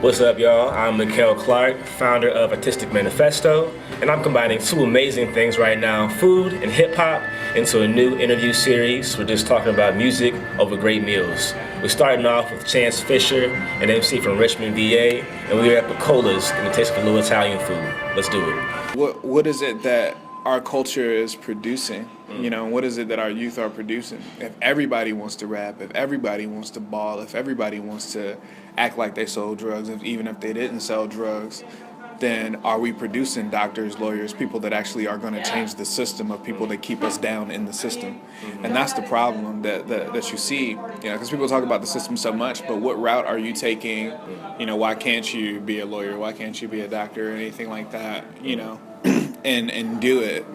What's up, y'all? I'm Michell, founder of Artistic Manifesto, and I'm combining two amazing things right now, food and hip-hop, into a new interview series. We're just talking about music over great meals. We're starting off with Chance Fischer, an MC from Richmond, VA, and we're at Piccola's in the taste of a little Italian food. Let's do it. What is it that our culture is producing? You know, what is it that our youth are producing? If everybody wants to rap, if everybody wants to ball, if everybody wants to act like they sold drugs, even if they didn't sell drugs, then are we producing doctors, lawyers, people that actually are going to change the system of people that keep us down in the system? And that's the problem that you see, you know, because people talk about the system so much, but what route are you taking? You know, why can't you be a lawyer? Why can't you be a doctor or anything like that, you know, and do it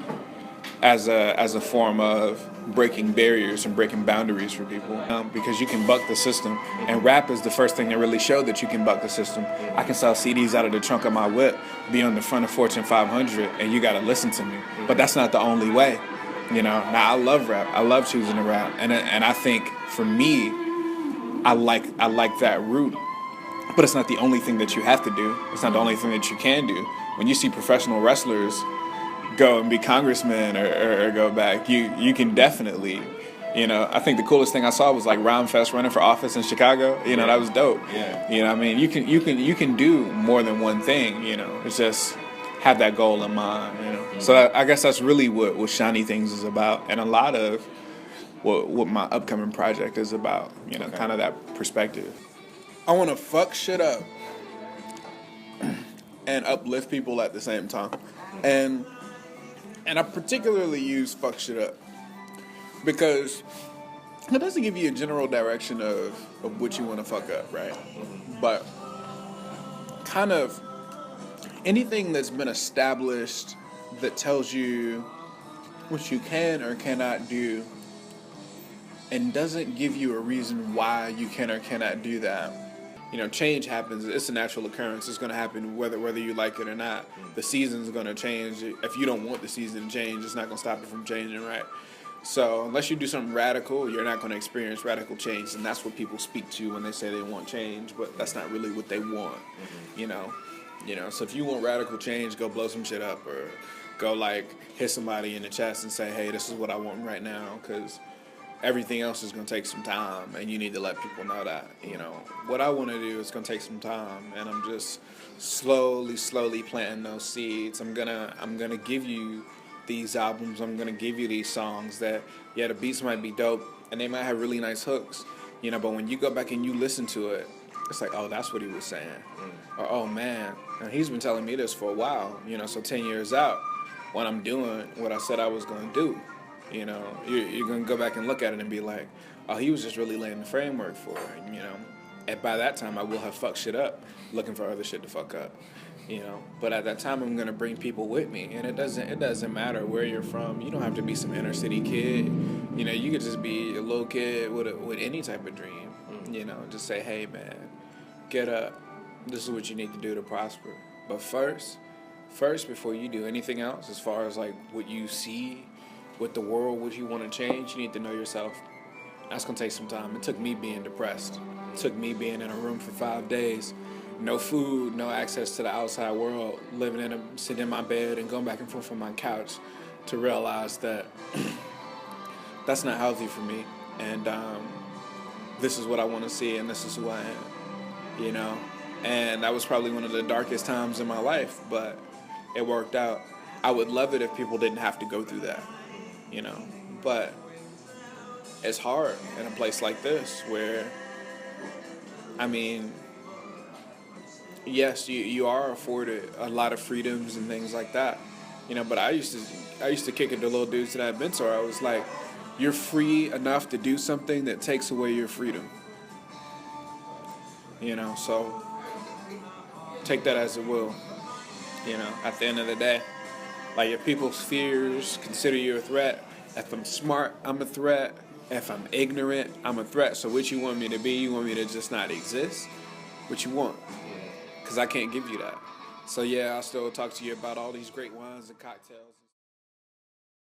as a form of breaking barriers and breaking boundaries for people, because you can buck the system, and rap is the first thing that really showed that you can buck the system. I can sell CDs out of the trunk of my whip, be on the front of Fortune 500, and you gotta listen to me. But that's not the only way, you know. Now I love rap, I love choosing to rap, and I think for me, I like that route. But it's not the only thing that you have to do. It's not the only thing that you can do. When you see professional wrestlers go and be congressmen or go back, you can definitely, you know, I think the coolest thing I saw was like Rhyme Fest running for office in Chicago. You know, that was dope. Yeah. You know, I mean, you can do more than one thing. You know, it's just have that goal in mind. You know, so I guess that's really what Shiny Things is about, and a lot of what my upcoming project is about. You know, kind of that perspective. I want to fuck shit up and uplift people at the same time, and I particularly use fuck shit up because it doesn't give you a general direction of what you want to fuck up, right? But kind of anything that's been established that tells you what you can or cannot do and doesn't give you a reason why you can or cannot do that. You know, change happens. It's a natural occurrence. It's going to happen whether you like it or not. The season's going to change. If you don't want the season to change, it's not going to stop it from changing, right? So unless you do something radical, you're not going to experience radical change. And that's what people speak to when they say they want change, but that's not really what they want, you know? So if you want radical change, go blow some shit up or go, like, hit somebody in the chest and say, hey, this is what I want right now, because everything else is going to take some time, and you need to let people know that, you know. What I want to do is going to take some time, and I'm just slowly planting those seeds. I'm gonna give you these albums. I'm going to give you these songs that, yeah, the beats might be dope, and they might have really nice hooks, you know, but when you go back and you listen to it, it's like, oh, that's what he was saying. Or, oh, man, and he's been telling me this for a while, you know, so 10 years out, when I'm doing what I said I was going to do, you know, you're going to go back and look at it and be like, oh, he was just really laying the framework for it, you know. And by that time, I will have fucked shit up, looking for other shit to fuck up, you know. But at that time, I'm going to bring people with me. And it doesn't matter where you're from. You don't have to be some inner city kid. You know, you could just be a little kid with any type of dream, you know. Just say, hey, man, get up. This is what you need to do to prosper. But first, before you do anything else, as far as, like, what you see with the world, what you want to change, you need to know yourself. That's going to take some time. It took me being depressed. It took me being in a room for 5 days. No food, no access to the outside world, sitting in my bed and going back and forth on my couch to realize that that's not healthy for me. And this is what I want to see, and this is who I am, you know. And that was probably one of the darkest times in my life, but it worked out. I would love it if people didn't have to go through that, you know. But it's hard in a place like this where, I mean, yes, you are afforded a lot of freedoms and things like that, you know. But I used to kick it to little dudes that I've been to. I was like, you're free enough to do something that takes away your freedom, you know. So take that as it will, you know. At the end of the day, like, if people's fears consider you a threat, if I'm smart, I'm a threat. If I'm ignorant, I'm a threat. So what you want me to be? You want me to just not exist? What you want? Because I can't give you that. So yeah, I'll still talk to you about all these great wines and cocktails.